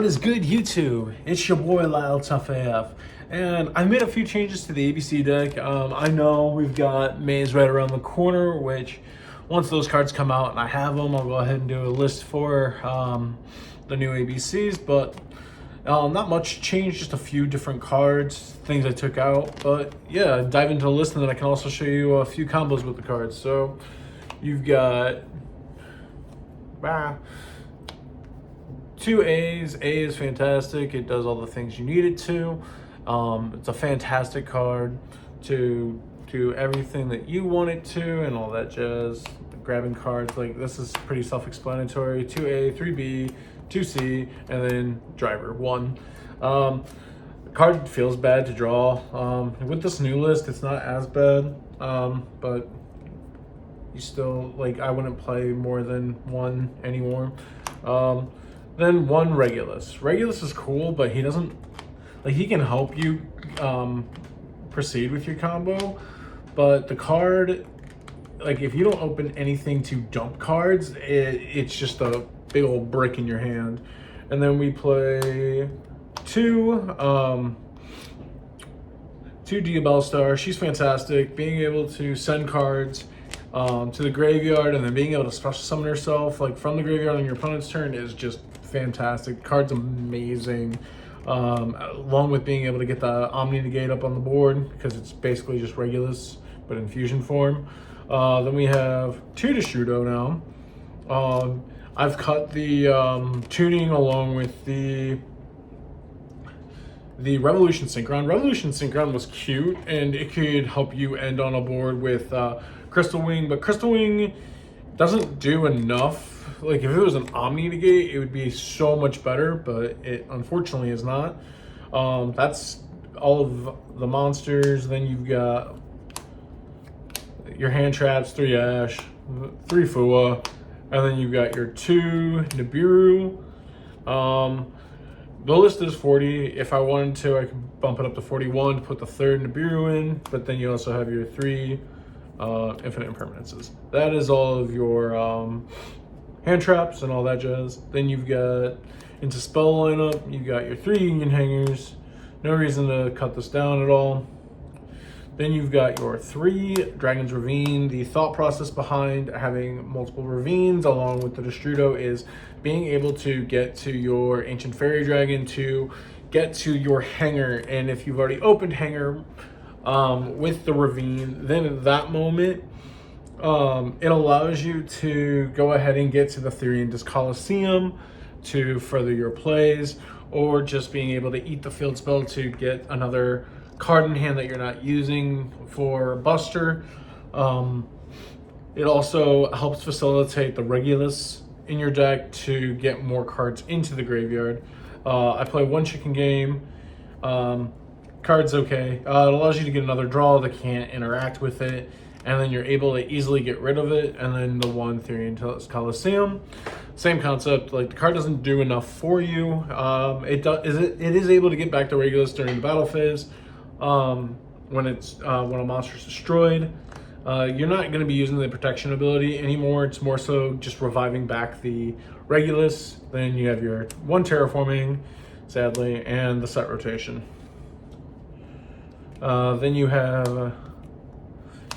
What is good, YouTube? It's your boy Lyle Tough AF, and I made a few changes to the ABC deck. I know we've got Maze right around the corner, which once those cards come out and I have them, I'll go ahead and do a list for the new ABCs, but not much change, just a few different cards, things I took out. But yeah, dive into the list and then I can also show you a few combos with the cards. So you've got two A's. A is fantastic. It does all the things you need it to. It's a fantastic card to do everything that you want it to and all that jazz. Grabbing cards, like this is pretty self-explanatory. 2A, 3B, 2C, and then driver 1. The card feels bad to draw. With this new list, it's not as bad, but you still, like, I wouldn't play more than one anymore. Then 1 Regulus. Regulus is cool, but he doesn't, like, he can help you proceed with your combo, but the card, like, if you don't open anything to dump cards, it's just a big old brick in your hand. And then we play 2 Dia Bellstar. She's fantastic. Being able to send cards to the graveyard and then being able to special summon herself like from the graveyard on your opponent's turn is just fantastic. Card's amazing. Along with being able to get the Omni Negate up on the board because it's basically just Regulus but in fusion form. Then we have 2 Deshudo now. I've cut the tuning along with the Revolution Synchron. Revolution Synchron was cute and it could help you end on a board with Crystal Wing, but Crystal Wing doesn't do enough. Like, if it was an Omni Negate, it would be so much better, but it unfortunately is not. That's all of the monsters. Then you've got your hand traps, 3 Ash, 3 Fua, and then you've got your 2 Nibiru. The list is 40. If I wanted to, I could bump it up to 41 to put the 3rd Nibiru in, but then you also have your 3 infinite impermanences. That is all of your hand traps and all that jazz. Then you've got, into spell lineup, you've got your 3 Union Hangers. No reason to cut this down at all. Then you've got your 3 Dragon's Ravine. The thought process behind having multiple ravines along with the Destrudo is being able to get to your Ancient Fairy Dragon to get to your hanger. And if you've already opened hanger with the ravine, then at that moment, it allows you to go ahead and get to the Therian Coliseum to further your plays, or just being able to eat the field spell to get another card in hand that you're not using for Buster. It also helps facilitate the Regulus in your deck to get more cards into the graveyard. I play 1 chicken game. Card's okay. It allows you to get another draw that can't interact with it, and then you're able to easily get rid of it. And then the 1 Therian Coliseum, same concept. Like, the card doesn't do enough for you. It is able to get back to Regulus during the battle phase. When a monster is destroyed, you're not going to be using the protection ability anymore. It's more so just reviving back the Regulus. Then you have your 1 terraforming, sadly, and the set rotation. Then you have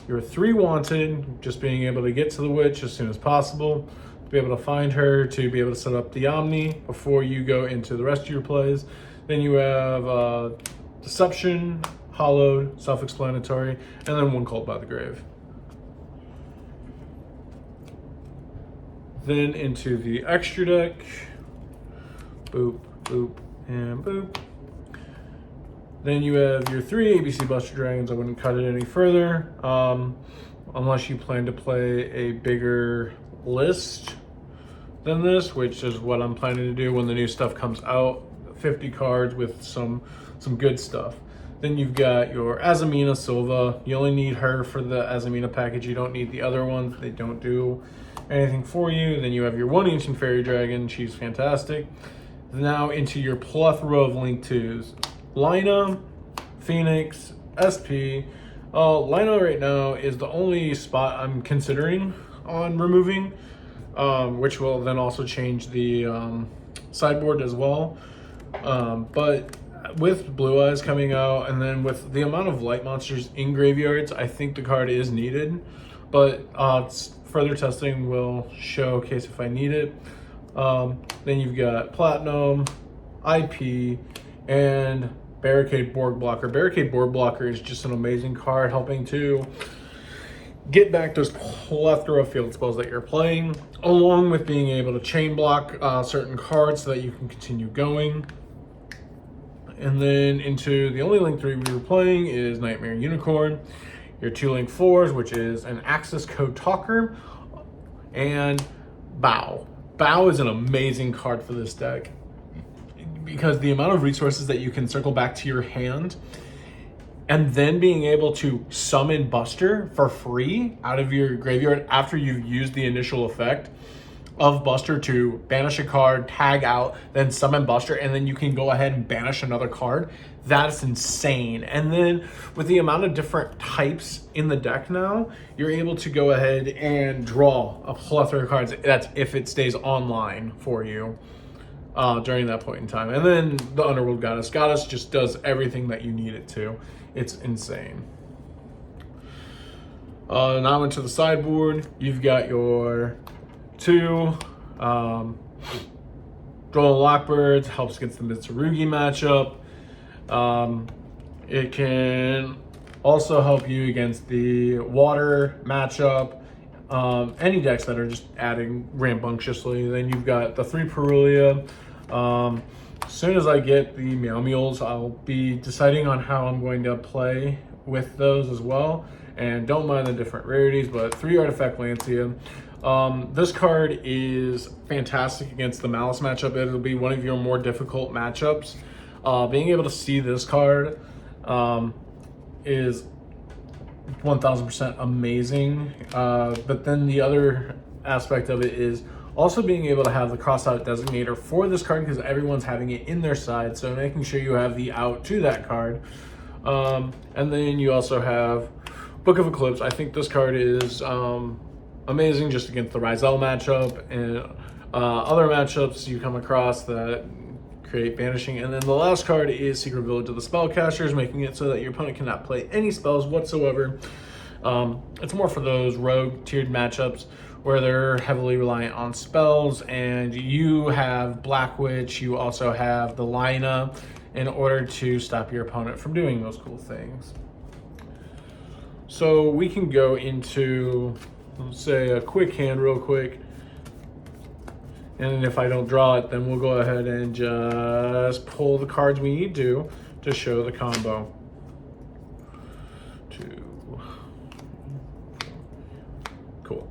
your 3 Wanted, just being able to get to the witch as soon as possible, to be able to find her, to be able to set up the Omni before you go into the rest of your plays. Then you have Deception, Hollowed, self-explanatory, and then 1 Cult by the Grave. Then into the extra deck, boop, boop, and boop. Then you have your 3 ABC Buster Dragons. I wouldn't cut it any further, unless you plan to play a bigger list than this, which is what I'm planning to do when the new stuff comes out. 50 cards with some good stuff. Then you've got your Azamina Silva. You only need her for the Azamina package. You don't need the other ones. They don't do anything for you. Then you have your 1 Ancient Fairy Dragon. She's fantastic. Now into your plethora of Link 2s. Lina, Phoenix, SP. Lina right now is the only spot I'm considering on removing, which will then also change the sideboard as well. But with Blue Eyes coming out, and then with the amount of light monsters in graveyards, I think the card is needed. But further testing will showcase if I need it. Then you've got Platinum, IP, and Barricade Board Blocker. Barricade Board Blocker is just an amazing card, helping to get back those plethora of field spells that you're playing, along with being able to chain block certain cards so that you can continue going. And then into the only Link 3 we were playing is Nightmare Unicorn, your 2 Link 4s, which is an Access Code Talker, and Bow. Bow is an amazing card for this deck because the amount of resources that you can circle back to your hand, and then being able to summon Buster for free out of your graveyard after you've used the initial effect of Buster to banish a card, tag out, then summon Buster, and then you can go ahead and banish another card. That's insane. And then with the amount of different types in the deck now, you're able to go ahead and draw a plethora of cards. That's if it stays online for you during that point in time. And then the Underworld Goddess. Goddess just does everything that you need it to. It's insane. Now into the sideboard, you've got your 2 Droll Lockbirds, helps against the Mitsurugi matchup. It can also help you against the water matchup. Any decks that are just adding rambunctiously. Then you've got the 3 Perulia. As soon as I get the Meow Mules, I'll be deciding on how I'm going to play with those as well. And don't mind the different rarities, but 3 Artifact Lancia. This card is fantastic against the Malice matchup. It'll be one of your more difficult matchups. Being able to see this card is 1000% amazing. But then the other aspect of it is also being able to have the cross-out designator for this card, because everyone's having it in their side, so making sure you have the out to that card. And then you also have Book of Eclipse. I think this card is amazing just against the Ryzel matchup and other matchups you come across that create banishing. And then the last card is Secret Village of the Spellcasters, making it so that your opponent cannot play any spells whatsoever. It's more for those rogue tiered matchups where they're heavily reliant on spells, and you have Black Witch, you also have the Lina in order to stop your opponent from doing those cool things. So we can go into, let's say, a quick hand real quick. And if I don't draw it, then we'll go ahead and just pull the cards we need to show the combo. Cool.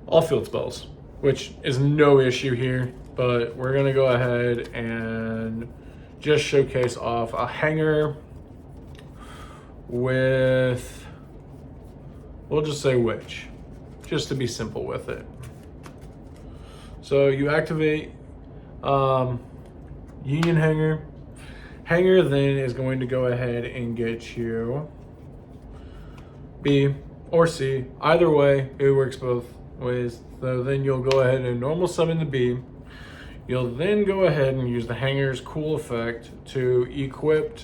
All field spells, which is no issue here, but we're gonna go ahead and just showcase off a hanger with, we'll just say Witch, just to be simple with it. So you activate Union Hanger. Hanger then is going to go ahead and get you B or C. Either way, it works both ways. So then you'll go ahead and normal summon the B. You'll then go ahead and use the Hanger's cool effect to equip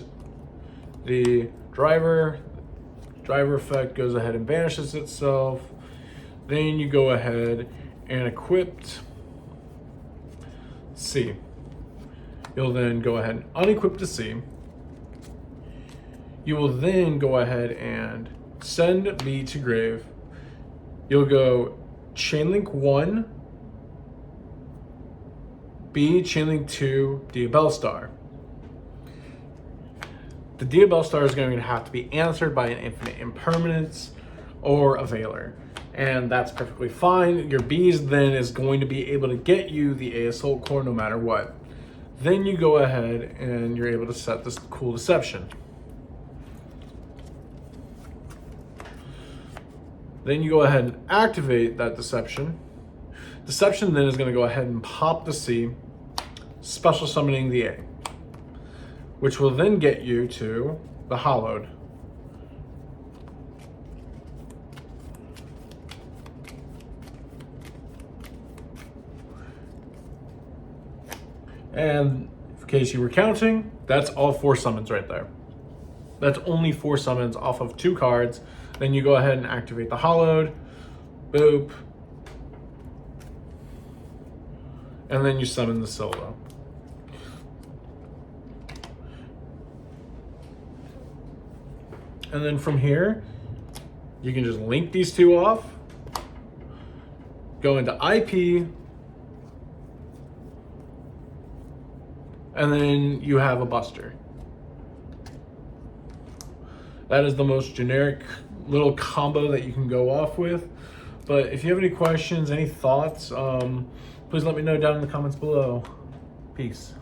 the driver. Driver effect goes ahead and banishes itself. Then you go ahead and equip C. You'll then go ahead and unequip the C. You will then go ahead and send B to grave. You'll go Chainlink 1, B, Chainlink 2, Diabell Star. The Diabell Star is going to have to be answered by an Infinite Impermanence or a Veiler, and that's perfectly fine. Your Bees then is going to be able to get you the Assault Core no matter what. Then you go ahead and you're able to set this cool Deception. Then you go ahead and activate that Deception. Deception then is going to go ahead and pop the C, special summoning the A, which will then get you to the Hallowed. And in case you were counting, that's all 4 summons right there. That's only 4 summons off of 2 cards. Then you go ahead and activate the Hallowed. Boop. And then you summon the solo. And then from here, you can just link these 2 off, go into IP, and then you have a Buster. That is the most generic little combo that you can go off with. But if you have any questions, any thoughts, please let me know down in the comments below. Peace.